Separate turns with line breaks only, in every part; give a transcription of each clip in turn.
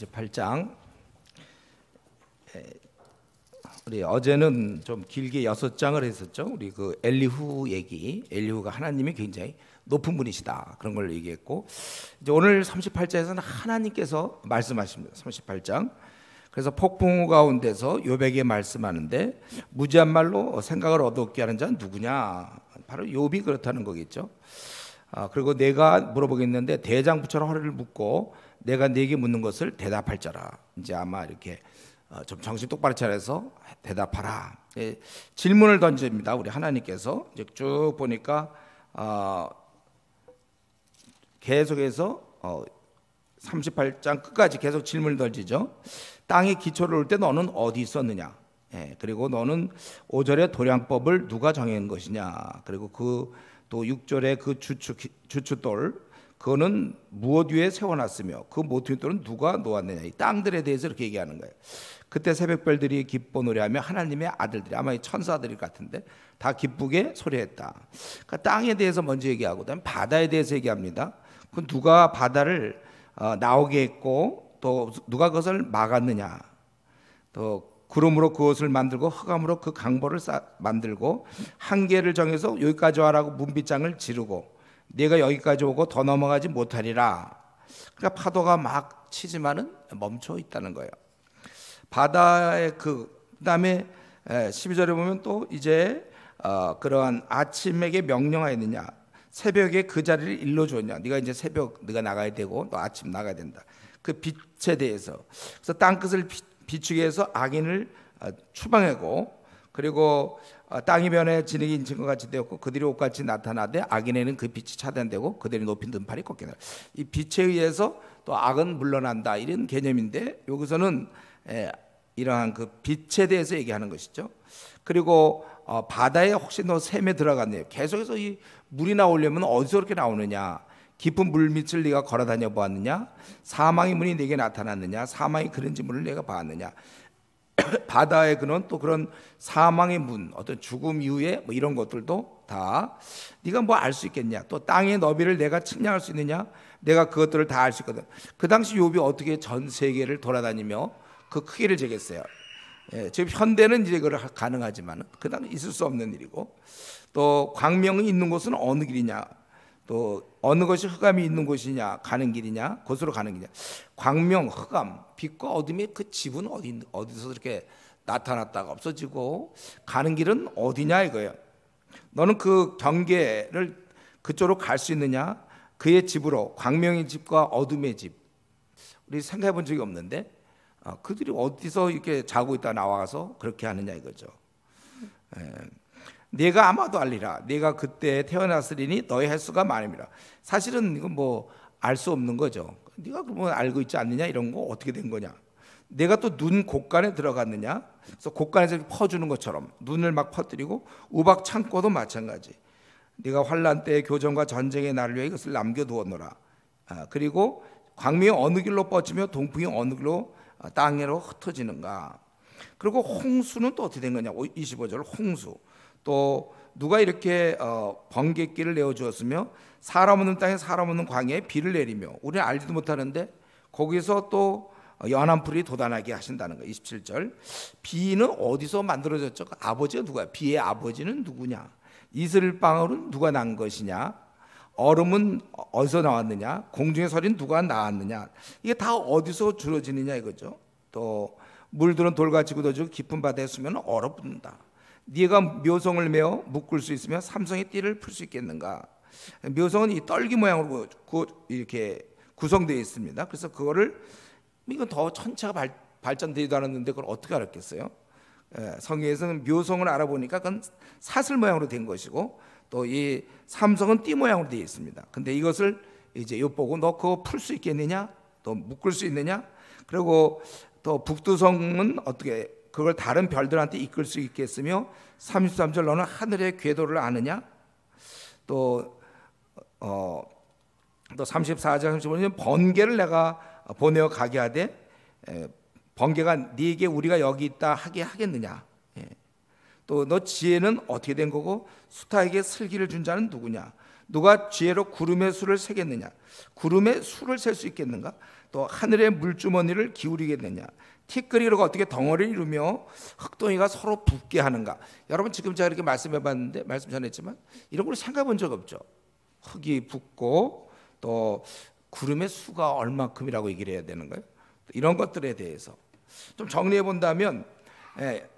8장. 우리 어제는 좀 길게 6장을 했었죠. 우리 그 엘리후 얘기, 엘리후가 하나님이 굉장히 높은 분이시다 그런 걸 얘기했고, 이제 오늘 38장에서는 하나님께서 말씀하십니다. 38장. 그래서 폭풍우 가운데서 욥에게 말씀하는데, 무지한 말로 생각을 얻어오게 하는 자는 누구냐? 바로 욥이 그렇다는 거겠죠. 그리고 내가 물어보겠는데 대장부처럼 허리를 묶고 내가 네게 묻는 것을 대답할 자라. 이제 아마 이렇게 좀 정신 똑바로 차려서 대답하라. 질문을 던집니다. 우리 하나님께서 이제 쭉 보니까 계속해서 38장 끝까지 계속 질문을 던지죠. 땅에 기초를 올 때 너는 어디 있었느냐? 그리고 너는 5절의 도량법을 누가 정한 것이냐? 그리고 또 6절의 그 주춧돌, 그거는 무엇 위에 세워놨으며 그 모퉁이돌은 누가 놓았느냐? 이 땅들에 대해서 이렇게 얘기하는 거예요. 그때 새벽별들이 기뻐 노래하며 하나님의 아들들이, 아마 이 천사들 같은데, 다 기쁘게 소리했다. 그러니까 땅에 대해서 먼저 얘기하고, 그다음에 바다에 대해서 얘기합니다. 그 누가 바다를 나오게 했고 또 누가 그것을 막았느냐? 또 구름으로 그것을 만들고 흑암으로 그 강보를 만들고 한계를 정해서 여기까지 와라고 문빗장을 지르고 네가 여기까지 오고 더 넘어가지 못하리라. 그러니까 파도가 막 치지만은 멈춰 있다는 거예요. 바다의 그다음에 12절에 보면 또 이제 그러한 아침에게 명령하였느냐, 새벽에 그 자리를 일러주었냐. 네가 이제 새벽 네가 나가야 되고 또 아침 나가야 된다. 그 빛에 대해서. 그래서 땅끝을 비추게 해서 악인을 추방하고, 그리고 땅이 변해 진흙이 인친 것 같이 되었고 그들이 옷같이 나타나되 악인에는 그 빛이 차단되고 그들이 높인 등팔이 꺾이다. 이 빛에 의해서 또 악은 물러난다, 이런 개념인데, 여기서는 이러한 그 빛에 대해서 얘기하는 것이죠. 그리고 바다에 혹시 너 샘에 들어갔네요. 계속해서 이 물이 나오려면 어디서 그렇게 나오느냐? 깊은 물밑을 네가 걸어다녀 보았느냐? 사망의 문이 네게 나타났느냐? 사망의 그런지 문을 네가 봤느냐? 바다의 그는 또 그런 사망의 문, 어떤 죽음 이후에 뭐 이런 것들도 다 네가 뭐 알 수 있겠냐? 또 땅의 너비를 내가 측량할 수 있느냐? 내가 그것들을 다 알 수 있거든. 그 당시 욥이 어떻게 전 세계를 돌아다니며 그 크기를 재겠어요? 지금 현대는 이제 그걸 가능하지만 그 당시 있을 수 없는 일이고, 또 광명이 있는 곳은 어느 길이냐? 또 어느 것이 흑암이 있는 곳이냐, 가는 길이냐, 곳으로 가는 길이냐. 광명, 흑암, 빛과 어둠의 그 집은 어디서 이렇게 나타났다가 없어지고 가는 길은 어디냐 이거예요. 너는 그 경계를 그쪽으로 갈 수 있느냐? 그의 집으로, 광명의 집과 어둠의 집. 우리 생각해 본 적이 없는데 그들이 어디서 이렇게 자고 있다 나와서 그렇게 하느냐 이거죠. 네가 아마도 알리라. 네가 그때 태어났으리니 너의 횟수가 많음이라. 사실은 이건 뭐 알 수 없는 거죠. 네가 그러면 알고 있지 않느냐, 이런 거 어떻게 된 거냐. 내가 또 눈 곳간에 들어갔느냐. 그래서 곳간에서 퍼주는 것처럼 눈을 막 퍼뜨리고, 우박 창고도 마찬가지. 네가 환난 때의 교전과 전쟁의 날을 위해 이것을 남겨두었노라. 그리고 광명이 어느 길로 뻗치며 동풍이 어느 길로 땅으로 흩어지는가. 그리고 홍수는 또 어떻게 된 거냐. 25절 홍수. 또 누가 이렇게 번갯길을 내어주었으며 사람 없는 땅에 사람 없는 광야에 비를 내리며, 우리는 알지도 못하는데 거기서 또 연한 풀이 돋아나게 하신다는 거예요. 27절. 비는 어디서 만들어졌죠? 아버지가 누구야? 비의 아버지는 누구냐? 이슬방울은 누가 난 것이냐? 얼음은 어디서 나왔느냐? 공중의 소리는 누가 낳았느냐? 이게 다 어디서 주어지느냐 이거죠. 또 물들은 돌같이 굳어지고 깊은 바다에 수면은 얼어붙는다. 네가 묘성을 메어 묶을 수 있으며 삼성의 띠를 풀 수 있겠는가? 묘성은 이 떨기 모양으로 이렇게 구성되어 있습니다. 그래서 그거를, 이건 더 천체가 발전되지도 않았는데 그걸 어떻게 알았겠어요? 성경에서는 묘성을 알아보니까 그건 사슬 모양으로 된 것이고, 또 이 삼성은 띠 모양으로 되어 있습니다. 근데 이것을 이제 엿보고 너 그거 풀 수 있겠느냐? 또 묶을 수 있느냐? 그리고 또 북두성은 어떻게 그걸 다른 별들한테 이끌 수 있겠으며, 33절 너는 하늘의 궤도를 아느냐? 또 34절 35절 번개를 내가 보내어 가게 하되 번개가 네게 우리가 여기 있다 하게 하겠느냐? 또 너 지혜는 어떻게 된 거고 수타에게 슬기를 준 자는 누구냐? 누가 지혜로 구름의 수를 세겠느냐? 구름의 수를 셀 수 있겠는가? 또 하늘의 물주머니를 기울이겠느냐. 티끌이가 어떻게 덩어리를 이루며 흙동이가 서로 붙게 하는가. 여러분 지금 제가 이렇게 말씀해봤는데 말씀 전했지만 이런 걸 생각해 본 적 없죠. 흙이 붙고 또 구름의 수가 얼마큼이라고 얘기를 해야 되는 거예요. 이런 것들에 대해서 좀 정리해 본다면,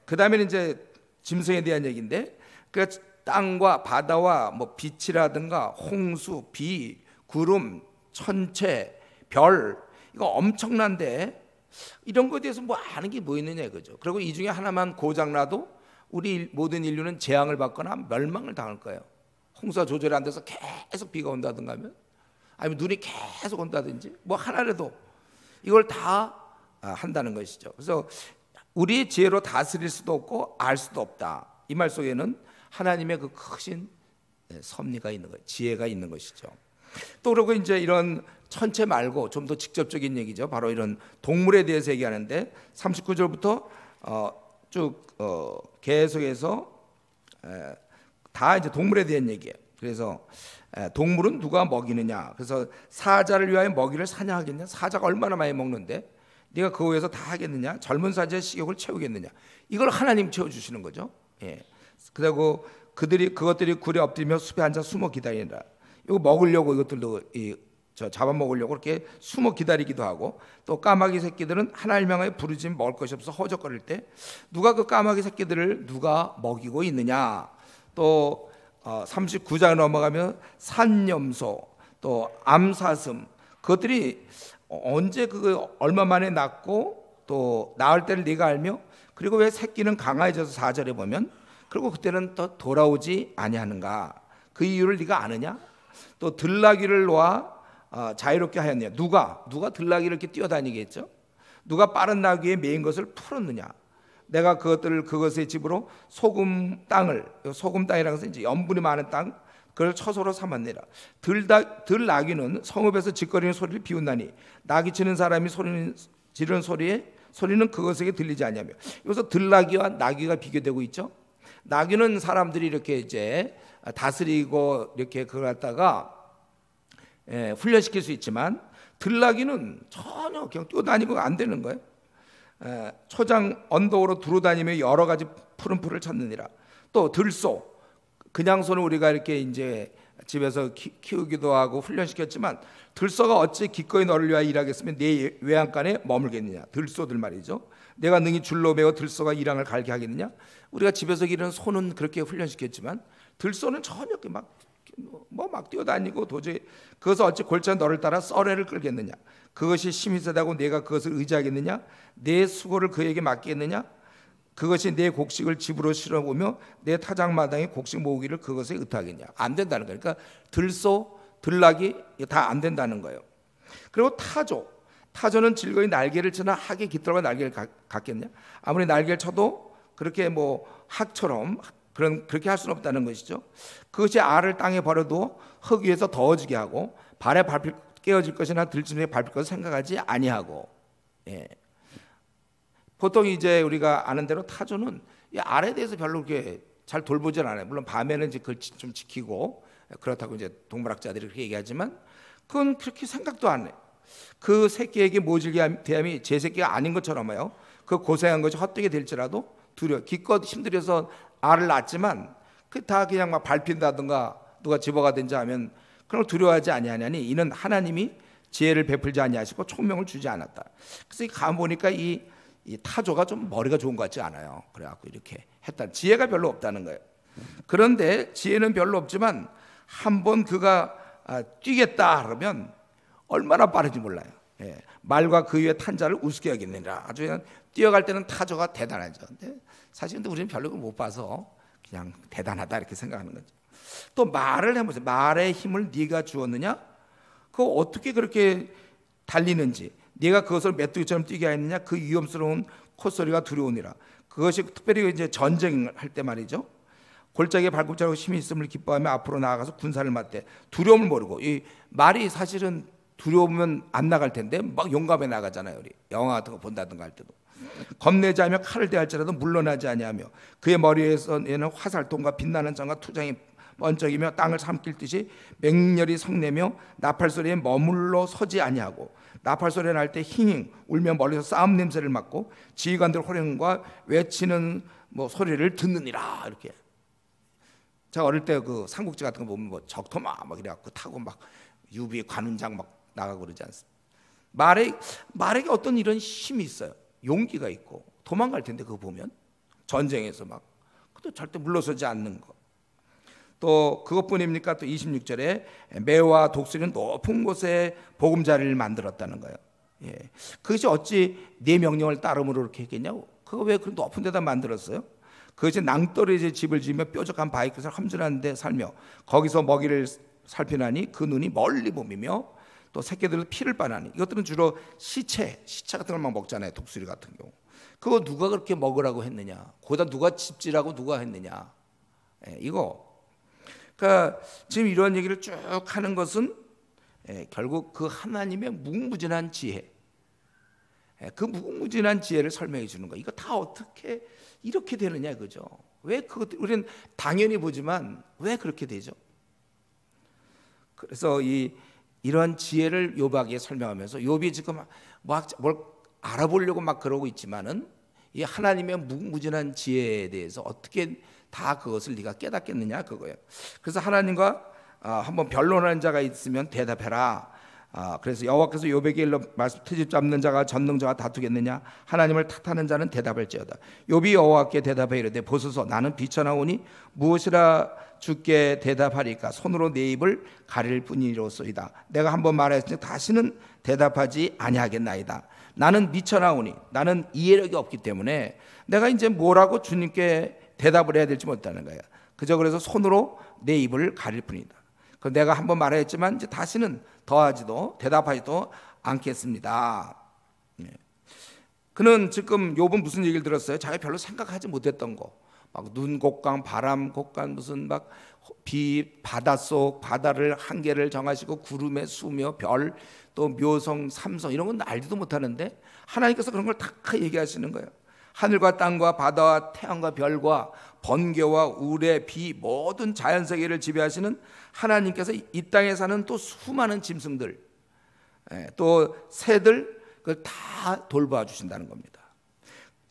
그 다음에는 이제 짐승에 대한 얘기인데, 그 땅과 바다와 뭐 빛이라든가 홍수, 비, 구름, 천체, 별, 이거 엄청난데 이런 거에 대해서 뭐 아는 게 뭐 있느냐 이거죠. 그리고 이 중에 하나만 고장나도 우리 모든 인류는 재앙을 받거나 멸망을 당할 거예요. 홍수가 조절이 안 돼서 계속 비가 온다든가 하면, 아니면 눈이 계속 온다든지 뭐 하나라도 이걸 다 한다는 것이죠. 그래서 우리의 지혜로 다스릴 수도 없고 알 수도 없다. 이 말 속에는 하나님의 그 크신 섭리가 있는 거예요. 지혜가 있는 것이죠. 또 그리고 이제 이런 천체 말고 좀 더 직접적인 얘기죠. 바로 이런 동물에 대해서 얘기하는데 39절부터 쭉 계속해서 다 이제 동물에 대한 얘기예요. 그래서 동물은 누가 먹이느냐. 그래서 사자를 위하여 먹이를 사냥하겠냐. 사자가 얼마나 많이 먹는데 네가 그거 위해서 다 하겠느냐. 젊은 사자의 식욕을 채우겠느냐. 이걸 하나님 채워주시는 거죠. 그리고 그것들이 굴에 엎드리며 숲에 앉아 숨어 기다리라. 이거 먹으려고 이것들도 잡아먹으려고 그렇게 숨어 기다리기도 하고, 또 까마귀 새끼들은 하나님 향하여 부르짖으면 먹을 것이 없어 허적거릴 때 누가 그 까마귀 새끼들을 누가 먹이고 있느냐. 또 39장 넘어가면 산염소, 또 암사슴, 그것들이 언제 얼마 만에 낳고 또 낳을 때를 네가 알며, 그리고 왜 새끼는 강화해져서 4절에 보면 그리고 그때는 또 돌아오지 아니하는가. 그 이유를 네가 아느냐. 또 들나귀를 놓아 자유롭게 하였느냐. 누가 들나귀를 이렇게 뛰어다니게 했죠. 누가 빠른 나귀에 메인 것을 풀었느냐. 내가 그것의 집으로 소금 땅이라는 것은 이제 염분이 많은 땅, 그걸 처소로 삼았느니라. 들나귀는 성읍에서 짓거리는 소리를 비웃나니 나귀 치는 사람이 지르는 소리는 그것에게 들리지 않냐며. 여기서 들나귀와 나귀가 비교되고 있죠. 나귀는 사람들이 이렇게 이제 다스리고 이렇게 그걸 갖다가 훈련시킬 수 있지만, 들나귀는 전혀 그냥 뛰어다니고 안 되는 거예요. 초장 언덕으로 두루다니며 여러 가지 푸른 풀을 찾느니라. 또 들소, 그냥 소는 우리가 이렇게 이제 집에서 키우기도 하고 훈련시켰지만, 들소가 어찌 기꺼이 너를 위하여 일하겠으면 네 외양간에 머물겠느냐. 들소들 말이죠. 내가 능히 줄로 매어 들소가 이랑을 갈게 하겠느냐. 우리가 집에서 기르는 소는 그렇게 훈련시켰지만 들소는 전혀 막 뛰어다니고 도저히 그것을 어찌 골짜 너를 따라 썰애를 끌겠느냐. 그것이 힘이 세다고 내가 그것을 의지하겠느냐. 내 수고를 그에게 맡기겠느냐. 그것이 내 곡식을 집으로 실어보며 내 타작마당에 곡식 모으기를 그것에 의탁하겠냐. 안 된다는 거예요. 그러니까 들소, 들나귀 다 안 된다는 거예요. 그리고 타조는 즐거이 날개를 치나 학에 깃들어가 날개를 갖겠냐. 아무리 날개를 쳐도 그렇게 뭐 학처럼 그렇게 할 수는 없다는 것이죠. 그것이 알을 땅에 버려도 흙 위에서 더워지게 하고 발에 깨어질 것이나 들짐승에 밟힐 것을 생각하지 아니하고. 보통 이제 우리가 아는 대로 타조는 이 알에 대해서 별로 그렇게 잘 돌보질 않아요. 물론 밤에는 이제 그걸 좀 지키고 그렇다고 이제 동물학자들이 그렇게 얘기하지만 그건 그렇게 생각도 안 해요. 그 새끼에게 모질게 대함이 제 새끼가 아닌 것처럼요. 그 고생한 것이 헛되게 될지라도 기껏 힘들여서 알을 낳았지만 그 다 그냥 막 밟힌다든가 누가 집어가든지 하면 그런 걸 두려워하지 아니하냐니 이는 하나님이 지혜를 베풀지 아니하시고 총명을 주지 않았다. 그래서 가만 보니까 이 타조가 좀 머리가 좋은 것 같지 않아요. 그래갖고 이렇게 했다. 지혜가 별로 없다는 거예요. 그런데 지혜는 별로 없지만 한번 그가 뛰겠다 그러면 얼마나 빠른지 몰라요. 말과 그 위에 탄 자를 우습게 여기느니라. 아주 그냥 뛰어갈 때는 타조가 대단하죠. 근데 사실 우리는 별로 못 봐서 그냥 대단하다 이렇게 생각하는 거죠. 또 말을 해보세요. 말의 힘을 네가 주었느냐? 그거 어떻게 그렇게 달리는지, 네가 그것을 메뚜기처럼 뛰게 하였느냐? 그 위험스러운 콧소리가 두려우니라. 그것이 특별히 이제 전쟁을 할 때 말이죠. 골짜기에 발굽자고 힘이 있음을 기뻐하며 앞으로 나아가서 군사를 맞대. 두려움을 모르고. 이 말이 사실은 두려우면 안 나갈 텐데 막 용감해 나가잖아요. 우리 영화 같은 거 본다든가 할 때도 겁내지 않으며 칼을 대할지라도 물러나지 아니하며 그의 머리에서는 화살통과 빛나는 창과 투장이 번쩍이며 땅을 삼킬 듯이 맹렬히 성내며 나팔 소리에 머물러 서지 아니하고 나팔 소리 날 때 힝힝 울며 멀리서 싸움 냄새를 맡고 지휘관들 호령과 외치는 뭐 소리를 듣느니라. 이렇게. 제가 어릴 때 그 삼국지 같은 거 보면 뭐 적토마 막 이래갖고 타고 막 유비 관운장 막 나가고 그러지 않습니까? 말에게 어떤 이런 힘이 있어요. 용기가 있고 도망갈 텐데 그거 보면 전쟁에서 막 또 절대 물러서지 않는 거. 또 그것뿐입니까? 또 26절에 매와 독수리는 높은 곳에 보금자리를 만들었다는 거예요. 예. 그것이 어찌 네 명령을 따름으로 이렇게 했겠냐고. 그거 왜 그 높은 데다 만들었어요? 그것이 낭떠러지에 집을 지으며 뾰족한 바위 끝을 험준한 데 살며 거기서 먹이를 살피나니 그 눈이 멀리 봄이며 또 새끼들은 피를 빠나니. 이것들은 주로 시체 같은 걸 막 먹잖아요. 독수리 같은 경우. 그거 누가 그렇게 먹으라고 했느냐? 거기다 누가 집지라고 누가 했느냐? 예, 이거. 그러니까 지금 이런 얘기를 쭉 하는 것은 결국 그 하나님의 무궁무진한 지혜, 그 무궁무진한 지혜를 설명해 주는 거예요. 이거 다 어떻게 이렇게 되느냐 그죠? 왜 그것 우리는 당연히 보지만 왜 그렇게 되죠? 그래서 이런 지혜를 욥에게 설명하면서 욥이 지금 막 뭘 알아보려고 막 그러고 있지만은 이 하나님의 무궁무진한 지혜에 대해서 어떻게 다 그것을 네가 깨닫겠느냐 그거예요. 그래서 하나님과 한번 변론하는 자가 있으면 대답해라. 그래서 여호와께서 욥에게 일러 트집 잡는 자가 전능자와 다투겠느냐? 하나님을 탓하는 자는 대답할지어다. 욥이 여호와께 대답해 이르되 보소서 나는 비천하오니 무엇이라 주께 대답하리까? 손으로 내 입을 가릴 뿐이로소이다. 내가 한번 말했으니 다시는 대답하지 아니하겠나이다. 나는 미천하오니 나는 이해력이 없기 때문에 내가 이제 뭐라고 주님께 대답을 해야 될지 못하는 거예요. 그저 그래서 손으로 내 입을 가릴 뿐이다. 내가 한번 말했지만 이제 다시는 더하지도 대답하지도 않겠습니다. 그는 지금 욥은 무슨 얘기를 들었어요? 자기가 별로 생각하지 못했던 거, 막 눈 곡간, 바람 곡간, 무슨 막 비, 바닷속 바다를 한계를 정하시고 구름에 수며 별, 또 묘성, 삼성 이런 건 알지도 못하는데 하나님께서 그런 걸 다 얘기하시는 거예요. 하늘과 땅과 바다와 태양과 별과 번개와 우레, 비 모든 자연세계를 지배하시는 하나님께서 이 땅에 사는 또 수많은 짐승들, 또 새들 그걸 다 돌봐 주신다는 겁니다.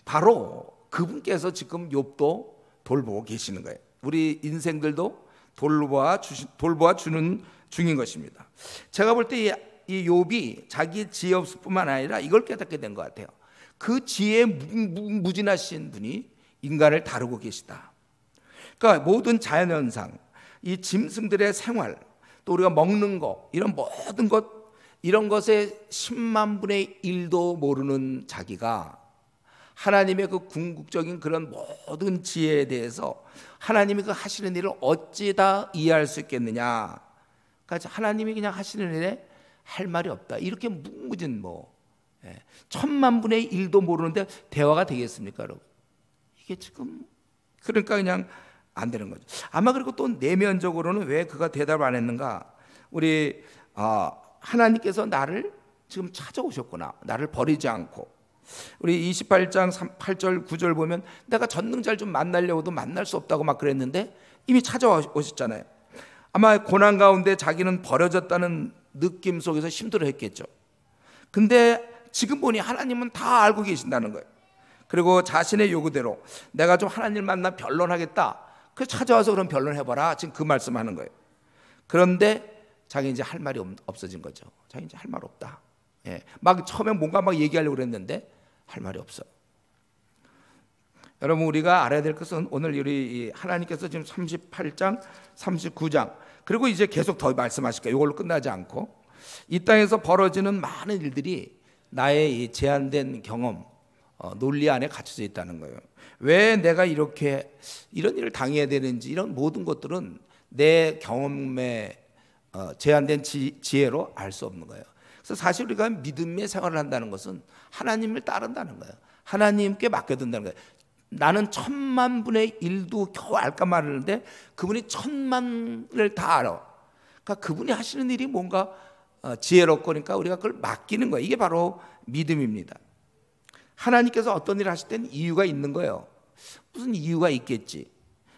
바로 그분께서 지금 욥도 돌보고 계시는 거예요. 우리 인생들도 돌보아 주는 중인 것입니다. 제가 볼 때 이 욥이 자기 지혜 없을뿐만 아니라 이걸 깨닫게 된 것 같아요. 그 지혜에 무진하신 분이 인간을 다루고 계시다. 그러니까 모든 자연현상, 이 짐승들의 생활, 또 우리가 먹는 것, 이런 모든 것, 이런 것의 10만 분의 1도 모르는 자기가 하나님의 그 궁극적인 그런 모든 지혜에 대해서 하나님이 그 하시는 일을 어찌 다 이해할 수 있겠느냐. 그러니까 하나님이 그냥 하시는 일에 할 말이 없다. 이렇게 무궁무진 1000만 분의 1도 모르는데 대화가 되겠습니까, 여러분? 이게 지금 그러니까 그냥 안 되는 거죠. 아마 그리고 또 내면적으로는 왜 그가 대답을 안 했는가? 우리 하나님께서 나를 지금 찾아오셨구나. 나를 버리지 않고. 우리 28장 8절 9절 보면 내가 전능자를 좀 만나려고도 만날 수 없다고 막 그랬는데 이미 찾아오셨잖아요. 아마 고난 가운데 자기는 버려졌다는 느낌 속에서 힘들어했겠죠. 근데 지금 보니 하나님은 다 알고 계신다는 거예요. 그리고 자신의 요구대로 내가 좀 하나님 만나 변론하겠다. 그 찾아와서 그럼 변론해봐라. 지금 그 말씀하는 거예요. 그런데 자기 이제 할 말이 없어진 거죠. 자기 이제 할 말 없다. 막 처음에 뭔가 막 얘기하려고 그랬는데 할 말이 없어. 여러분 우리가 알아야 될 것은 오늘 우리 하나님께서 지금 38장, 39장 그리고 이제 계속 더 말씀하실 거예요. 이걸로 끝나지 않고 이 땅에서 벌어지는 많은 일들이 나의 이 제한된 경험, 논리 안에 갇혀져 있다는 거예요. 왜 내가 이렇게 이런 일을 당해야 되는지 이런 모든 것들은 내 경험에 제한된 지혜로 알 수 없는 거예요. 그래서 사실 우리가 믿음의 생활을 한다는 것은 하나님을 따른다는 거예요. 하나님께 맡겨둔다는 거예요. 나는 1000만 분의 1도 겨우 알까 말하는데 그분이 1000만을 다 알아. 그러니까 그분이 하시는 일이 뭔가 지혜롭고 그러니까 우리가 그걸 맡기는 거예요. 이게 바로 믿음입니다. 하나님께서 어떤 일을 하실 때는 이유가 있는 거예요. 무슨 이유가 있겠지.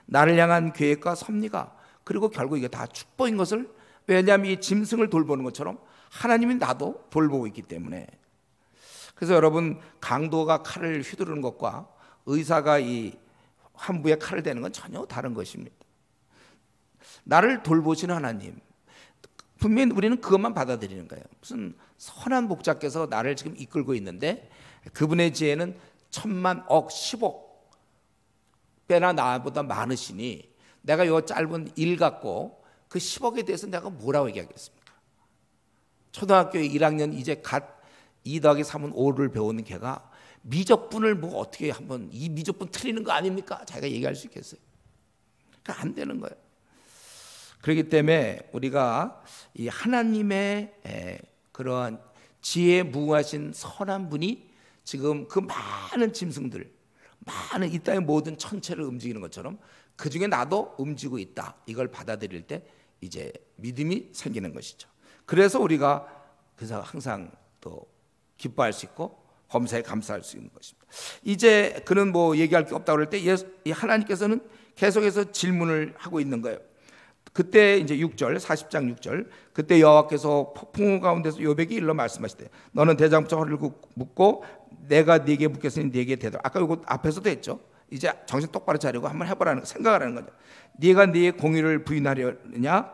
나를 향한 계획과 섭리가 그리고 결국 이게 다 축복인 것을 왜냐하면 이 짐승을 돌보는 것처럼 하나님이 나도 돌보고 있기 때문에. 그래서 여러분, 강도가 칼을 휘두르는 것과 의사가 이 환부에 칼을 대는 건 전혀 다른 것입니다. 나를 돌보시는 하나님, 분명히 우리는 그것만 받아들이는 거예요. 무슨 선한 목자께서 나를 지금 이끌고 있는데 그분의 지혜는 천만 억 10억 배나 나보다 많으시니 내가 요 짧은 일 갖고 그 10억에 대해서 내가 뭐라고 얘기하겠습니까? 초등학교 1학년 이제 갓 2 더하기 3은 5를 배우는 걔가 미적분을 뭐 어떻게 한번 이 미적분 틀리는 거 아닙니까? 자기가 얘기할 수 있겠어요? 그러니까 안 되는 거예요. 그렇기 때문에 우리가 이 하나님의 그러한 지혜 무궁하신 선한 분이 지금 그 많은 짐승들, 많은 이 땅의 모든 천체를 움직이는 것처럼 그 중에 나도 움직이고 있다. 이걸 받아들일 때 이제 믿음이 생기는 것이죠. 그래서 우리가 그래서 항상 또 기뻐할 수 있고 범사에 감사할 수 있는 것입니다. 이제 그는 뭐 얘기할 게 없다고 그럴 때 하나님께서는 계속해서 질문을 하고 있는 거예요. 그때 이제 6절 40장 6절 그때 여호와께서 폭풍우 가운데서 욥에게 일러 말씀하시되 너는 대장부터 허리를 묶고 내가 네게 묻겠으니 네게 대답. 아까 이거 앞에서도 했죠. 이제 정신 똑바로 차리고 한번 해보라는 생각을 하는 거죠. 네가 네 공의를 부인하려느냐?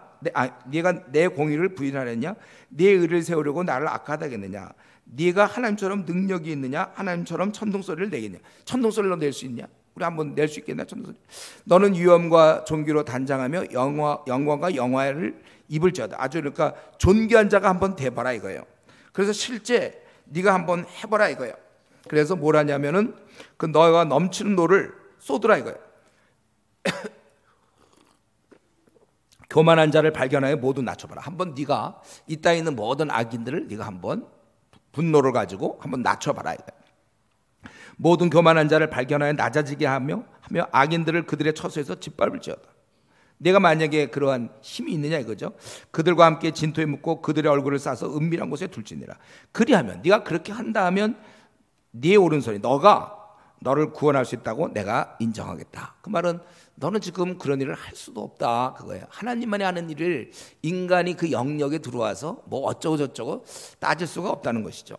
네가 내 공의를 부인하려느냐? 네 의를 세우려고 나를 악하다겠느냐? 네가 하나님처럼 능력이 있느냐? 하나님처럼 천둥소리를 내겠냐? 천둥소리를 낼 수 있냐? 우리 한번 낼 수 있겠나? 천둥소리. 너는 위엄과 존귀로 단장하며 영광과 영화를 입을지어다. 아주 그러니까 존귀한 자가 한번 돼봐라 이거예요. 그래서 실제 네가 한번 해봐라 이거예요. 그래서 뭘 하냐면은 그 너가 넘치는 노를 쏟으라 이거예요. 교만한 자를 발견하여 모두 낮춰봐라. 한번 네가 이 땅에 있는 모든 악인들을 네가 한번 분노를 가지고 한번 낮춰봐라 이거예요. 모든 교만한 자를 발견하여 낮아지게 하며 악인들을 그들의 처소에서 짓밟을지어다. 내가 만약에 그러한 힘이 있느냐 이거죠. 그들과 함께 진토에 묻고 그들의 얼굴을 싸서 은밀한 곳에 둘지니라. 그리하면 네가 그렇게 한다 하면 네 오른손이 너를 구원할 수 있다고 내가 인정하겠다. 그 말은 너는 지금 그런 일을 할 수도 없다 그거예요. 하나님만이 하는 일을 인간이 그 영역에 들어와서 뭐 어쩌고 저쩌고 따질 수가 없다는 것이죠.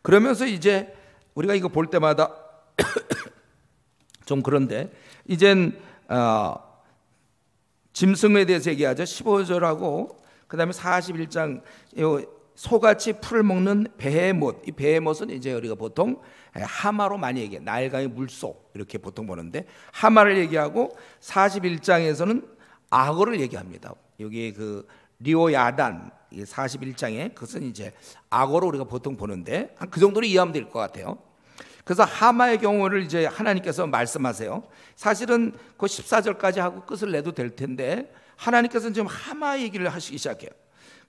그러면서 이제 우리가 이거 볼 때마다 좀 그런데 이젠 짐승에 대해서 얘기하죠. 15절하고 그 다음에 41장 소같이 풀을 먹는 베헤못. 이 베헤못은 이제 우리가 보통 하마로 많이 얘기해. 나일강의 물소 이렇게 보통 보는데 하마를 얘기하고 41장에서는 악어를 얘기합니다. 여기 그 리오야단 41장에 그것은 이제 악어로 우리가 보통 보는데 한 그 정도로 이해하면 될 것 같아요. 그래서 하마의 경우를 이제 하나님께서 말씀하세요. 사실은 그 14절까지 하고 끝을 내도 될 텐데 하나님께서는 지금 하마 얘기를 하시기 시작해요.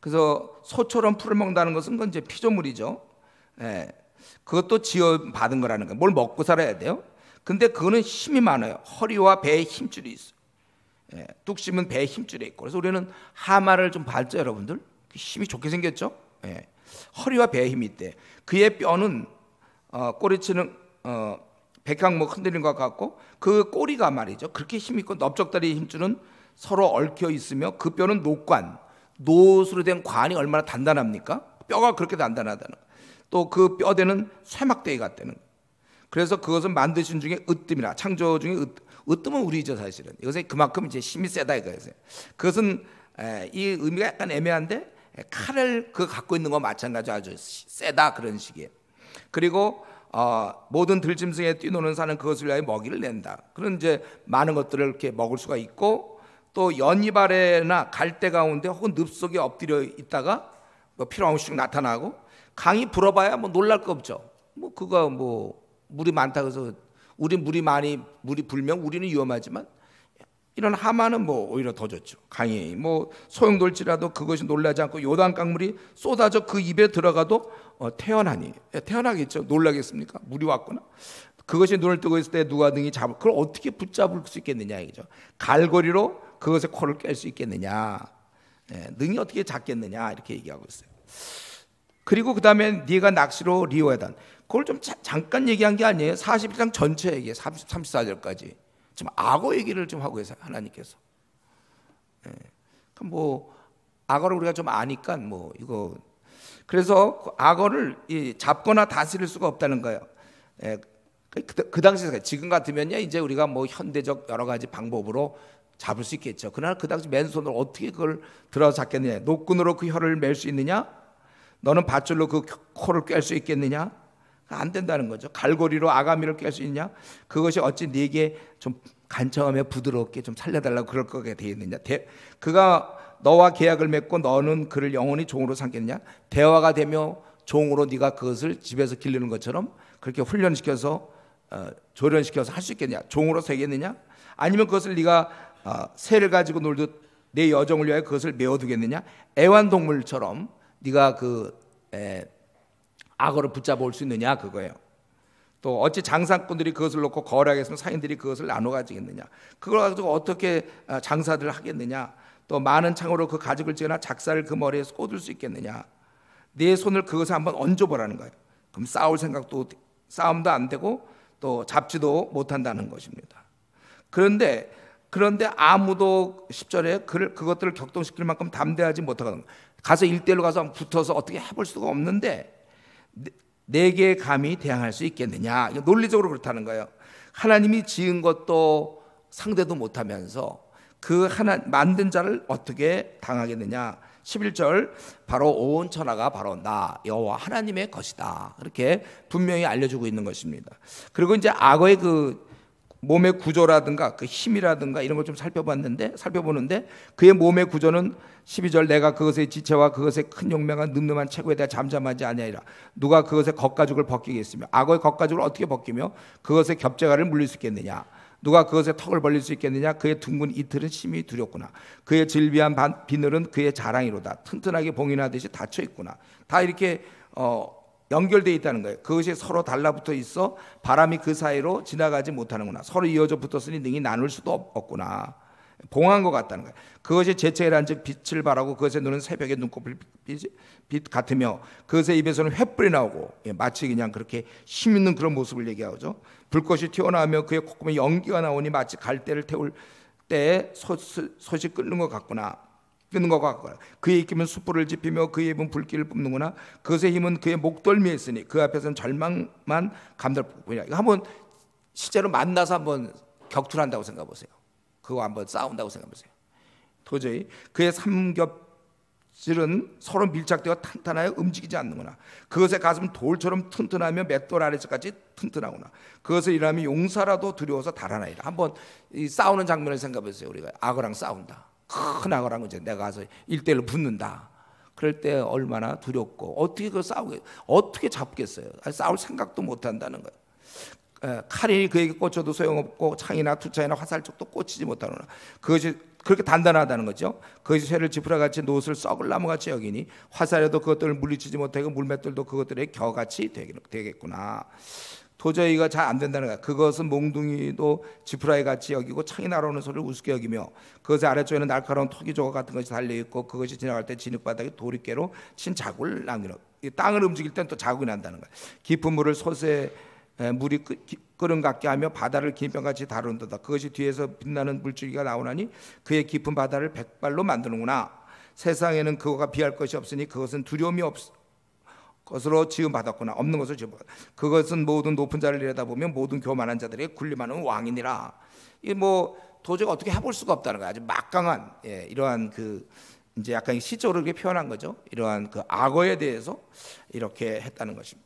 그래서 소처럼 풀을 먹는다는 것은 그건 이제 피조물이죠. 예, 그것도 지어받은 거라는 거예요. 뭘 먹고 살아야 돼요. 근데 그거는 힘이 많아요. 허리와 배에 힘줄이 있어요. 예, 뚝심은 배에 힘줄이 있고. 그래서 우리는 하마를 좀 봤죠, 여러분들? 힘이 좋게 생겼죠. 예, 허리와 배에 힘이 있대. 그의 뼈는 꼬리치는 백항목 흔들린 것 같고 그 꼬리가 말이죠. 그렇게 힘 있고 넓적다리의 힘줄은 서로 얽혀 있으며 그 뼈는 노수로 된 관이 얼마나 단단합니까? 뼈가 그렇게 단단하다는. 또 그 뼈대는 쇠막대기 같다는. 그래서 그것은 만드신 중에 으뜸이라 창조 중에 으뜸은 우리죠 사실은. 이것에 그만큼 이제 힘이 세다 이거예요. 그것은 이 의미가 약간 애매한데 칼을 그 갖고 있는 거 마찬가지 아주 세다 그런 식이에요. 그리고 모든 들짐승에 뛰노는 사는 그것을 위하여 먹이를 낸다. 그런 이제 많은 것들을 이렇게 먹을 수가 있고 또 연잎 아래나 갈대 가운데 혹은 늪 속에 엎드려 있다가 뭐 필요하면 슉 나타나고 강이 불어봐야 뭐 놀랄 거 없죠. 뭐 그거 뭐 물이 많다 그래서 물이 불면 우리는 위험하지만 이런 하마는 뭐 오히려 더 좋죠. 강이 뭐 소용돌지라도 그것이 놀라지 않고 요단 강물이 쏟아져 그 입에 들어가도 태어나겠죠. 놀라겠습니까? 물이 왔구나. 그것이 눈을 뜨고 있을 때 누가 능히 그걸 어떻게 붙잡을 수 있겠느냐 이거죠. 갈고리로 그것의 코를 깰 수 있겠느냐, 능히 어떻게 잡겠느냐 이렇게 얘기하고 있어요. 그리고 그 다음에 네가 낚시로 리오야단. 그걸 좀 잠깐 얘기한 게 아니에요. 41장 전체 얘기에 34절까지 지금 악어 얘기를 좀 하고 계세요. 하나님께서. 뭐 악어를 우리가 좀 아니까 뭐 이거 그래서 그 악어를 잡거나 다스릴 수가 없다는 거예요. 예, 그 당시에 지금 같으면요 이제 우리가 뭐 현대적 여러 가지 방법으로 잡을 수 있겠죠. 그러나 그 당시 맨손으로 어떻게 그걸 들어 잡겠느냐? 노끈으로 그 혀를 맬 수 있느냐? 너는 밧줄로 그 코를 꿰 수 있겠느냐? 안 된다는 거죠. 갈고리로 아가미를 꿰 수 있냐? 그것이 어찌 네게 좀 간청하며 부드럽게 좀 살려달라고 그럴 거게 되어 있느냐? 그가 너와 계약을 맺고 너는 그를 영원히 종으로 삼겠느냐? 대화가 되며 종으로 네가 그것을 집에서 기르는 것처럼 그렇게 훈련시켜서 조련시켜서 할 수 있겠냐? 종으로 새겠느냐? 아니면 그것을 네가 새를 가지고 놀듯 내 여정을 위하여 그것을 메어두겠느냐? 애완동물처럼 네가 그 악어를 붙잡아 올 수 있느냐 그거예요. 또 어찌 장사꾼들이 그것을 놓고 거래하겠으면 상인들이 그것을 나눠 가지겠느냐? 그걸 가지고 어떻게 장사들을 하겠느냐? 또 많은 창으로 그 가죽을 찌거나 작사를 그 머리에 꽂을 수 있겠느냐? 네 손을 그것에 한번 얹어보라는 거예요. 그럼 싸움도 안 되고 또 잡지도 못한다는 것입니다. 그런데 아무도 10절에 그것들을 격동시킬 만큼 담대하지 못하거든. 가서 1대1로 가서 붙어서 어떻게 해볼 수가 없는데 내게 감히 대항할 수 있겠느냐? 논리적으로 그렇다는 거예요. 하나님이 지은 것도 상대도 못하면서 그 하나 만든 자를 어떻게 당하겠느냐? 11절 바로 온 천하가 바로 나 여호와 하나님의 것이다. 그렇게 분명히 알려주고 있는 것입니다. 그리고 이제 악어의 그 몸의 구조라든가 그 힘이라든가 이런 걸 좀 살펴보는데 그의 몸의 구조는 12절 내가 그것의 지체와 그것의 큰 용맹한 늠름한 체구에 대해 잠잠하지 아니하리라. 누가 그것의 겉가죽을 벗기겠으며 악어의 겉가죽을 어떻게 벗기며 그것의 겹재가를 물릴 수 있겠느냐. 누가 그것의 턱을 벌릴 수 있겠느냐. 그의 둥근 이틀은 심히 두렵구나. 그의 질비한 비늘은 그의 자랑이로다. 튼튼하게 봉인하듯이 닫혀 있구나. 다 이렇게 연결되어 있다는 거예요. 그것이 서로 달라붙어 있어 바람이 그 사이로 지나가지 못하는구나. 서로 이어져 붙었으니 능히 나눌 수도 없구나. 봉한 것 같다는 거예요. 그것이 재채기를 즉 빛을 발하고 그것의 눈은 새벽의 눈곱을 빛 같으며 그것의 입에서는 횃불이 나오고 마치 그냥 그렇게 힘 있는 그런 모습을 얘기하죠. 불꽃이 튀어나오며 그의 콧구멍에 연기가 나오니 마치 갈대를 태울 때 솥이 끓는 것 같구나. 그의 입김은 숯불을 지피며 그의 입은 불길을 뿜는구나. 그것의 힘은 그의 목덜미에 있으니 그 앞에서는 절망만 감돌 뿐이야. 한번 실제로 만나서 한번 격투한다고 생각해 보세요. 그거 한번 싸운다고 생각해 보세요. 도저히 그의 삼겹질은 서로 밀착되어 탄탄하여 움직이지 않는구나. 그것의 가슴은 돌처럼 튼튼하며 맷돌 아래서까지 튼튼하구나. 그것을 일하면 용사라도 두려워서 달아나리라. 한번 이 싸우는 장면을 생각해 보세요. 우리가 악어랑 싸운다. 큰 악어랑 이제 내가 가서 1대1로 붙는다. 그럴 때 얼마나 두렵고 어떻게 그 어떻게 잡겠어요? 싸울 생각도 못 한다는 거예요. 칼이 그에게 꽂혀도 소용없고 창이나 투창이나 화살촉도 꽂히지 못하노라. 그것이 그렇게 단단하다는 거죠. 그것이 쇠를 지푸라같이 노을 썩을 나무같이 여기니 화살에도 그것들을 물리치지 못하고 물맷돌도 그것들의 겨같이 되겠구나. 도저히 이거 잘 안 된다는 거야. 그것은 몽둥이도 지푸라기 같이 여기고 창이 날아오는 소리를 우습게 여기며 그것의 아래쪽에는 날카로운 토기조각 같은 것이 달려있고 그것이 지나갈 때 진흙바닥에 도리깨로 친 자국을 남기는. 땅을 움직일 땐 또 자국이 난다는 거야. 깊은 물을 솥에 물이 끓음 같게 하며 바다를 긴병같이 다룬다. 그것이 뒤에서 빛나는 물줄기가 나오나니 그의 깊은 바다를 백발로 만드는구나. 세상에는 그거가 비할 것이 없으니 그것은 두려움이 것으로 지음받았구나. 없는 것을 지음받았구나. 그것은 모든 높은 자를 내려다보면 모든 교만한 자들에게 군림하는 왕이니라. 이게 뭐 도저히 어떻게 해볼 수가 없다는 거야. 아주 막강한 이러한 그 이제 약간 시적으로 이렇게 표현한 거죠. 이러한 그 악어에 대해서 이렇게 했다는 것입니다.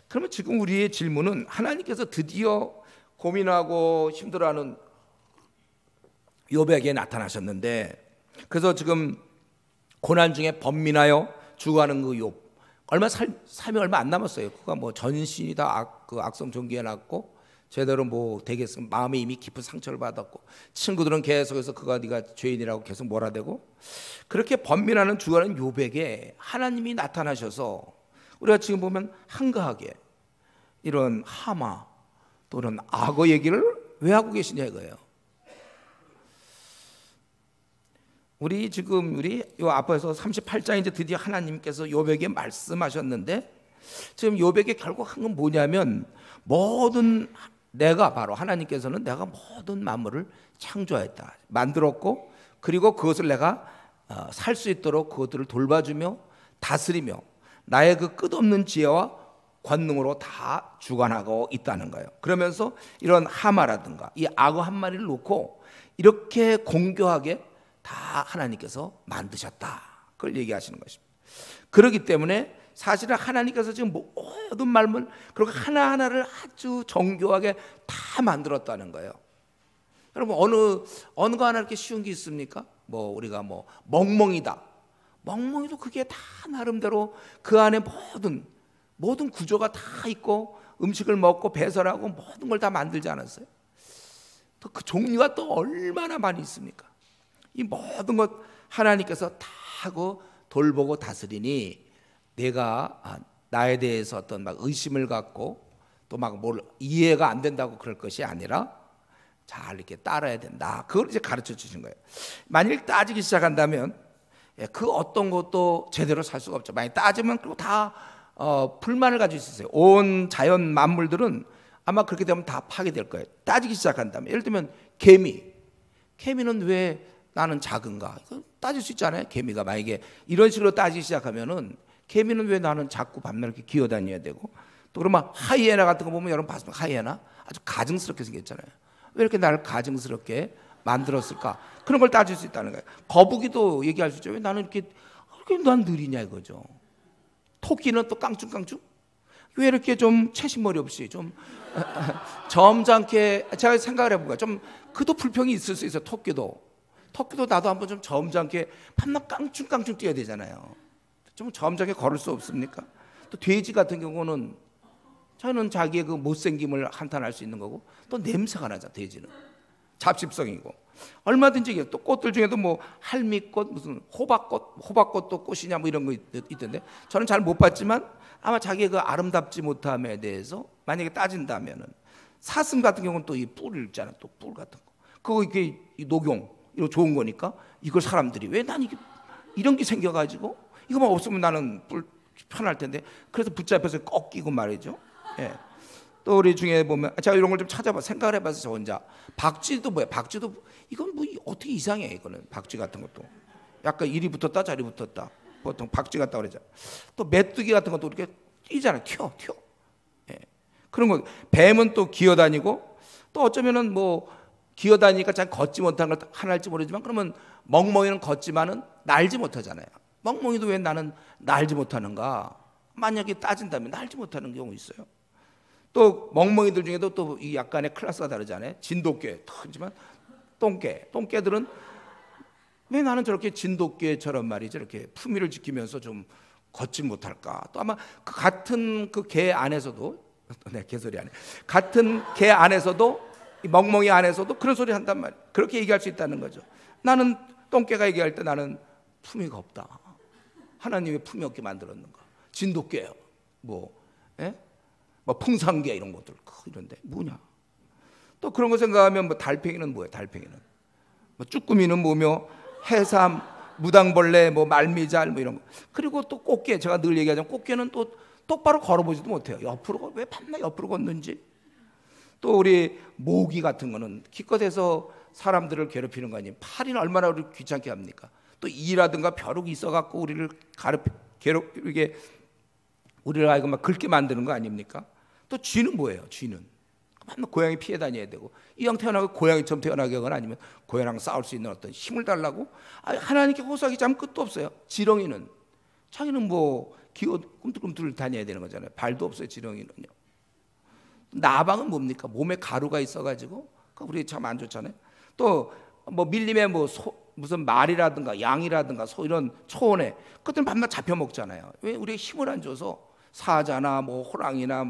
그러면 지금 우리의 질문은 하나님께서 드디어 고민하고 힘들어하는 욥에게 나타나셨는데 그래서 지금 고난 중에 번민하여 죽어가는 그 욥 삶이 얼마 안 남았어요. 그가 뭐 전신이 다 악성 종기에 났고 제대로 뭐 되겠으면 마음에 이미 깊은 상처를 받았고 친구들은 계속해서 그가 네가 죄인이라고 계속 몰아대고 그렇게 번민하는 죽어가는 욥에게 하나님이 나타나셔서 우리가 지금 보면 한가하게 이런 하마 또는 악어 얘기를 왜 하고 계시냐 이거예요. 우리 요 앞에서 38장 이제 드디어 하나님께서 욥에게 말씀하셨는데 지금 욥에게 결국 한 건 뭐냐면 내가 바로 하나님께서는 내가 모든 만물을 창조하였다. 만들었고 그리고 그것을 내가 살 수 있도록 그것들을 돌봐주며 다스리며 나의 그 끝없는 지혜와 권능으로 다 주관하고 있다는 거예요. 그러면서 이런 하마라든가 이 악어 한 마리를 놓고 이렇게 공교하게 다 하나님께서 만드셨다, 그걸 얘기하시는 것입니다. 그렇기 때문에 사실은 하나님께서 지금 모든 말문 그리고 하나하나를 아주 정교하게 다 만들었다는 거예요. 여러분, 어느 거 하나 이렇게 쉬운 게 있습니까? 우리가 멍멍이다. 멍멍이도 그게 다 나름대로 그 안에 모든 구조가 다 있고 음식을 먹고 배설하고 모든 걸 다 만들지 않았어요? 또 그 종류가 또 얼마나 많이 있습니까? 이 모든 것 하나님께서 다 하고 돌보고 다스리니 내가 나에 대해서 어떤 의심을 갖고 또 뭘 이해가 안 된다고 그럴 것이 아니라 잘 이렇게 따라야 된다, 그걸 이제 가르쳐 주신 거예요. 만일 따지기 시작한다면 그 어떤 것도 제대로 살 수가 없죠. 만약 따지면 그리고 다 불만을 가지고 있어요. 온 자연 만물들은 아마 그렇게 되면 다 파괴될 거예요. 따지기 시작한다면, 예를 들면 개미는 왜 나는 작은가? 이거 따질 수 있잖아요. 개미가 만약에 이런 식으로 따지기 시작하면은 개미는 왜 나는 자꾸 밤낮 이렇게 기어다녀야 되고, 또 그러면 하이에나 같은 거 보면 여러분 봤습니까? 하이에나 아주 가증스럽게 생겼잖아요. 왜 이렇게 나를 가증스럽게 만들었을까? 그런 걸 따질 수 있다는 거예요. 거북이도 얘기할 수 있죠. 왜 나는 이렇게 난 느리냐 이거죠. 토끼는 또 깡충깡충, 왜 이렇게 좀 채신머리 없이 좀 점잖게, 제가 생각을 해본 거예요. 좀 그도 불평이 있을 수 있어요. 토끼도 나도 한번 좀 점잖게 밤낮 깡충깡충 뛰어야 되잖아요. 좀 점잖게 걸을 수 없습니까? 또 돼지 같은 경우는 저는 자기의 그 못생김을 한탄할 수 있는 거고, 또 냄새가 나죠. 돼지는 잡식성이고. 얼마든지 또 꽃들 중에도 할미꽃, 무슨 호박꽃도 꽃이냐 이런 거 있던데, 저는 잘 못 봤지만 아마 자기의 그 아름답지 못함에 대해서 만약에 따진다면은, 사슴 같은 경우는 또 이 뿔을 있잖아요. 또 뿔 같은 거, 그거 이게 녹용 이거 좋은 거니까 이걸 사람들이 왜 난 이런 게 생겨가지고 이거만 없으면 나는 뿔 편할 텐데, 그래서 붙잡혀서 꺾이고 말이죠. 예. 또 우리 중에 보면 제가 이런 걸 좀 생각을 해봐서 저 혼자, 박쥐도 박쥐도 이건 어떻게 이상해. 이거는 박쥐 같은 것도 약간 이리 붙었다 저리 붙었다, 보통 박쥐 같다 그러죠. 또 메뚜기 같은 것도 이렇게 뛰잖아요. 튀어. 예. 그런 거. 뱀은 또 기어다니고, 또 어쩌면은 기어다니니까 잘 걷지 못한 걸 하나 할지 모르지만, 그러면 멍멍이는 걷지만은 날지 못하잖아요. 멍멍이도 왜 나는 날지 못하는가? 만약에 따진다면 날지 못하는 경우 있어요. 또 멍멍이들 중에도 또 이 약간의 클래스가 다르잖아요. 진돗개, 하지만 똥개들은 왜 나는 저렇게 진돗개처럼 말이죠, 이렇게 품위를 지키면서 좀 걷지 못할까? 또 아마 그 같은 그 개 안에서도, 개소리 안에 같은 개 안에서도, 이 멍멍이 안에서도 그런 소리 한단 말이에요. 그렇게 얘기할 수 있다는 거죠. 나는 똥개가 얘기할 때 나는 품위가 없다. 하나님이 품위 없게 만들었는가? 진돗개요. 풍산개 이런 것들 이런데 뭐냐? 또 그런 거 생각하면 달팽이는 뭐예요? 달팽이는 쭈꾸미는 뭐며, 해삼, 무당벌레, 말미잘 이런 거. 그리고 또 꽃게, 제가 늘 얘기하자면 꽃게는 또 똑바로 걸어보지도 못해요. 왜 밤낮 옆으로 걷는지. 또 우리 모기 같은 거는 기껏해서 사람들을 괴롭히는 거 아니에요. 파리는 얼마나 우리 귀찮게 합니까? 또 이라든가 벼룩이 있어갖고 우리를 이게 우리를 알고 긁게 만드는 거 아닙니까? 또 쥐는 뭐예요? 쥐는 맨날 고양이 피해 다녀야 되고, 이왕 태어나고 고양이처럼 태어나게 하거나 아니면 고양이랑 싸울 수 있는 어떤 힘을 달라고, 하나님께 호소하기 참 끝도 없어요. 지렁이는 자기는 기어 꿈틀꿈틀 다녀야 되는 거잖아요. 발도 없어요. 지렁이는요. 나방은 뭡니까? 몸에 가루가 있어가지고 우리 참 안 좋잖아요. 또 밀림에 무슨 말이라든가 양이라든가 소 이런 초원에 그것들 밤낮 잡혀 먹잖아요. 왜? 우리의 힘을 안 줘서. 사자나 호랑이나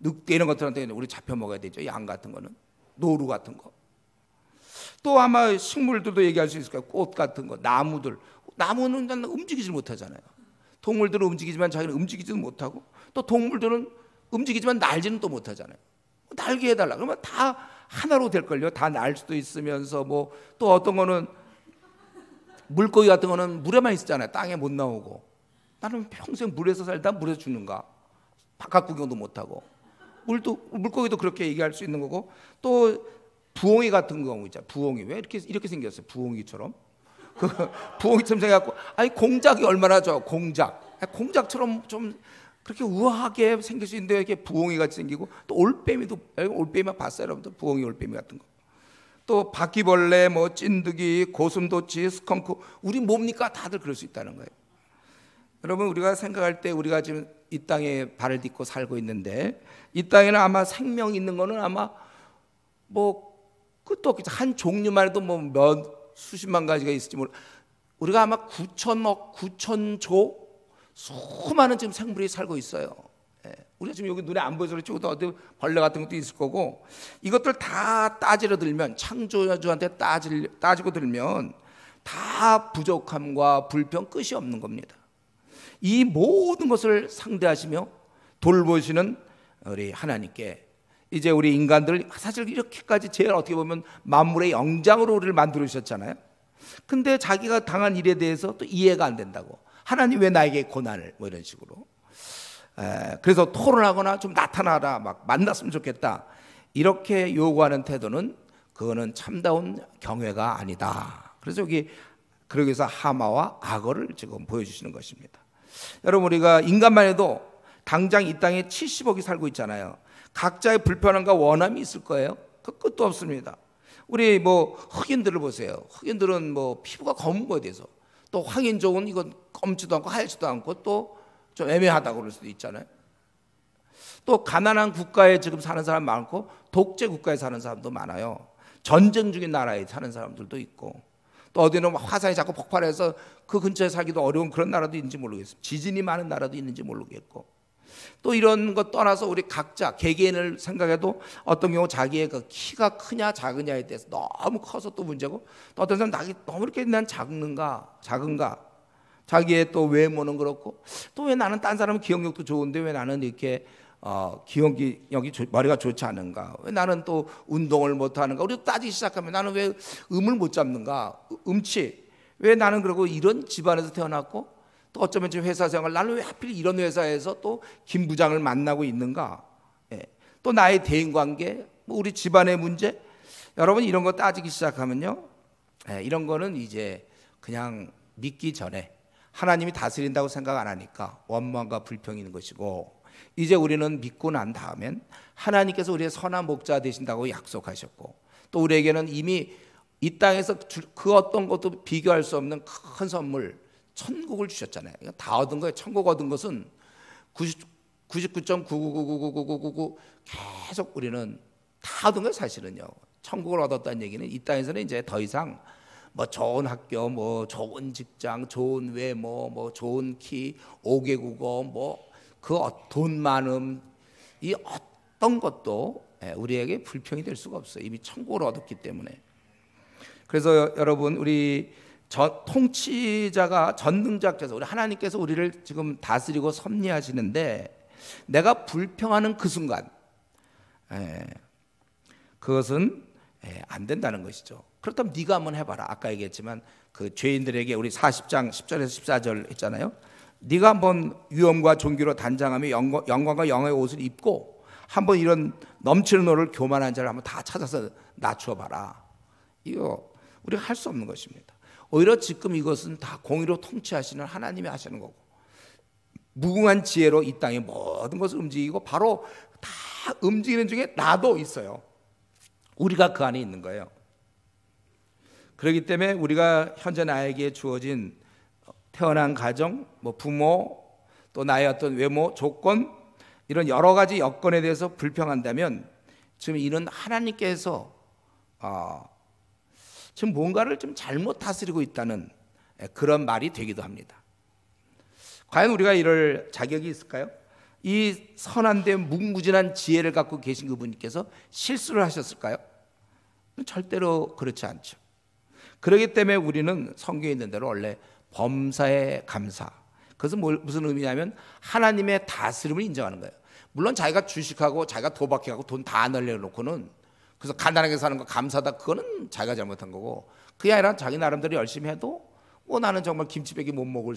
늑대 이런 것들한테 우리 잡혀 먹어야 되죠. 양 같은 거는, 노루 같은 거. 또 아마 식물들도 얘기할 수 있을 거예요. 꽃 같은 거, 나무는 움직이지 못하잖아요. 동물들은 움직이지만 자기는 움직이지도 못하고, 또 동물들은 움직이지만 날지는 또 못하잖아요. 날게 해달라 그러면 다 하나로 될걸요. 다 날 수도 있으면서 또 어떤 거는 물고기 같은 거는 물에만 있었잖아요. 땅에 못 나오고. 나는 평생 물에서 살다 물에서 죽는가? 바깥 구경도 못하고. 물고기도 그렇게 얘기할 수 있는 거고. 또 부엉이 같은 경우 있잖아요. 부엉이 왜 이렇게 생겼어요? 부엉이처럼. 부엉이처럼 생겨갖고, 공작이 얼마나 좋아. 공작. 공작처럼 좀 그렇게 우아하게 생길 수 있는데 이렇게 부엉이 같이 생기고, 또 올빼미도, 올빼미 봤어요 여러분들? 부엉이 올빼미 같은 거. 또 바퀴벌레, 뭐 찐득이, 고슴도치, 스컹크, 우리 뭡니까? 다들 그럴 수 있다는 거예요. 여러분, 우리가 생각할 때 우리가 지금 이 땅에 발을 딛고 살고 있는데, 이 땅에는 아마 생명 있는 거는 아마 뭐 끝도 없겠죠. 한 종류만 해도 뭐 몇 수십만 가지가 있을지 모르. 우리가 아마 9천억, 9천조 수많은 지금 생물이 살고 있어요. 우리가 지금 여기 눈에 안 보여서 그렇지, 어디 벌레 같은 것도 있을 거고, 이것들 다 따지려 들면, 창조주한테 따지고 들면 다 부족함과 불평 끝이 없는 겁니다. 이 모든 것을 상대하시며 돌보시는 우리 하나님께, 이제 우리 인간들 사실 이렇게까지 제일 어떻게 보면 만물의 영장으로 우리를 만들으셨잖아요. 근데 자기가 당한 일에 대해서 또 이해가 안 된다고, 하나님 왜 나에게 고난을, 뭐 이런 식으로. 그래서 토론하거나 좀 나타나라, 막 만났으면 좋겠다, 이렇게 요구하는 태도는, 그거는 참다운 경외가 아니다. 그래서 여기 그러기 위해서 하마와 악어를 지금 보여주시는 것입니다. 여러분, 우리가 인간만 해도 당장 이 땅에 70억이 살고 있잖아요. 각자의 불편함과 원함이 있을 거예요. 그 끝도 없습니다. 우리 뭐 흑인들을 보세요. 흑인들은 뭐 피부가 검은 거에 대해서, 또 황인종은 이건 검지도 않고 하얗지도 않고 또 좀 애매하다고 그럴 수도 있잖아요. 또 가난한 국가에 지금 사는 사람 많고, 독재 국가에 사는 사람도 많아요. 전쟁 중인 나라에 사는 사람들도 있고, 또 어디는 화산이 자꾸 폭발해서 그 근처에 살기도 어려운 그런 나라도 있는지 모르겠어요. 지진이 많은 나라도 있는지 모르겠고, 또 이런 것 떠나서 우리 각자 개개인을 생각해도 어떤 경우 자기의 그 키가 크냐 작으냐에 대해서 너무 커서 또 문제고, 또 어떤 사람은 나기 너무 이렇게 난 작은가, 자기의 또 외모는 그렇고, 또 왜 나는 딴 사람은 기억력도 좋은데 왜 나는 이렇게 기억력이 머리가 좋지 않은가, 왜 나는 또 운동을 못하는가, 우리 따지기 시작하면 나는 왜 음을 못 잡는가, 음치, 왜 나는 그러고 이런 집안에서 태어났고, 또 어쩌면 지금 회사 생활, 나는 왜 하필 이런 회사에서 또 김 부장을 만나고 있는가, 또 나의 대인관계, 뭐 우리 집안의 문제, 여러분 이런 거 따지기 시작하면요, 이런 거는 이제 그냥 믿기 전에 하나님이 다스린다고 생각 안 하니까 원망과 불평이 있는 것이고, 이제 우리는 믿고 난 다음엔 하나님께서 우리의 선한 목자 되신다고 약속하셨고, 또 우리에게는 이미 이 땅에서 그 어떤 것도 비교할 수 없는 큰 선물, 천국을 주셨잖아요. 다 얻은 거예요. 천국 얻은 것은 99.999999999 계속 우리는 다 얻은 거예요. 사실은요, 천국을 얻었다는 얘기는 이 땅에서는 이제 더 이상 뭐 좋은 학교, 뭐 좋은 직장, 좋은 외모, 뭐 좋은 키, 5개 국어, 뭐 그 돈 많음, 이 어떤 것도 우리에게 불평이 될 수가 없어요. 이미 천국을 얻었기 때문에. 그래서 여러분, 우리 통치자가 전능자께서, 우리 하나님께서 우리를 지금 다스리고 섭리하시는데, 내가 불평하는 그 순간, 그것은 안 된다는 것이죠. 그렇다면 네가 한번 해봐라. 아까 얘기했지만 그 죄인들에게 우리 40장 10절에서 14절 했잖아요. 네가 한번 위엄과 존귀로 단장하며 영광과 영화의 옷을 입고 한번 이런 넘치는 너를 교만한 자를 한번 다 찾아서 낮추어 봐라. 이거 우리가 할 수 없는 것입니다. 오히려 지금 이것은 다 공의로 통치하시는 하나님이 하시는 거고, 무궁한 지혜로 이 땅의 모든 것을 움직이고, 바로 다 움직이는 중에 나도 있어요. 우리가 그 안에 있는 거예요. 그렇기 때문에 우리가 현재 나에게 주어진 태어난 가정, 뭐 부모, 또 나의 어떤 외모, 조건, 이런 여러 가지 여건에 대해서 불평한다면 지금 이는 하나님께서 지금 뭔가를 좀 잘못 다스리고 있다는 그런 말이 되기도 합니다. 과연 우리가 이럴 자격이 있을까요? 이 선한데 무궁무진한 지혜를 갖고 계신 그분께서 실수를 하셨을까요? 절대로 그렇지 않죠. 그렇기 때문에 우리는 성경에 있는 대로 원래 범사에 감사, 그것은 무슨 의미냐면 하나님의 다스림을 인정하는 거예요. 물론 자기가 주식하고 자기가 도박해갖고 돈 다 날려놓고는 그래서 가난하게 사는 거 감사다, 그거는 자기가 잘못한 거고, 그게 아니라 자기 나름대로 열심히 해도 뭐 나는 정말 김치밖에 못 먹을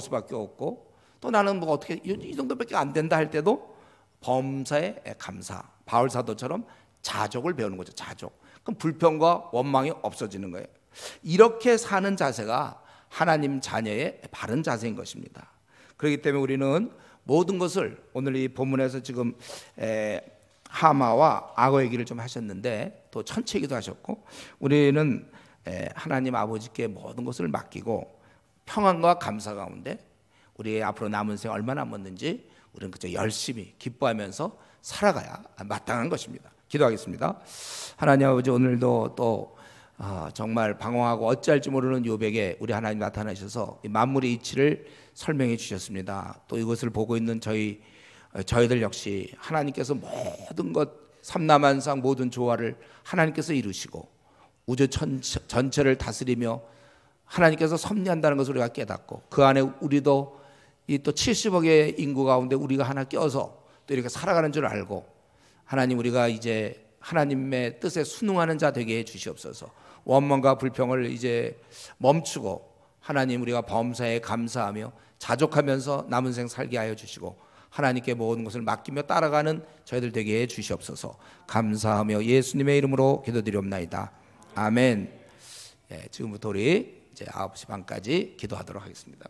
수밖에 없고, 또 나는 뭐 어떻게 이 정도밖에 안 된다 할 때도 범사에 감사, 바울 사도처럼 자족을 배우는 거죠. 자족. 그럼 불평과 원망이 없어지는 거예요. 이렇게 사는 자세가 하나님 자녀의 바른 자세인 것입니다. 그렇기 때문에 우리는 모든 것을 오늘 이 본문에서 지금 하마와 악어 얘기를 좀 하셨는데 또 천체 얘기도 하셨고, 우리는 하나님 아버지께 모든 것을 맡기고 평안과 감사 가운데 우리의 앞으로 남은 생을 얼마나 남았는지 우리는 그저 열심히 기뻐하면서 살아가야 마땅한 것입니다. 기도하겠습니다. 하나님 아버지, 오늘도 또 정말 방황하고 어찌할지 모르는 요백에 우리 하나님 나타나셔서 만물의 이치를 설명해 주셨습니다. 또 이것을 보고 있는 저희들 역시 하나님께서 모든 것 삼라만상 모든 조화를 하나님께서 이루시고 우주 전체를 다스리며 하나님께서 섭리한다는 것을 우리가 깨닫고, 그 안에 우리도 이 또 70억의 인구 가운데 우리가 하나 껴서 또 이렇게 살아가는 줄 알고, 하나님 우리가 이제 하나님의 뜻에 순응하는 자 되게 해 주시옵소서. 원망과 불평을 이제 멈추고 하나님 우리가 범사에 감사하며 자족하면서 남은 생 살게 하여 주시고, 하나님께 모든 것을 맡기며 따라가는 저희들 되게 해 주시옵소서. 감사하며 예수님의 이름으로 기도드리옵나이다. 아멘. 지금부터 우리 이제 9시 반까지 기도하도록 하겠습니다.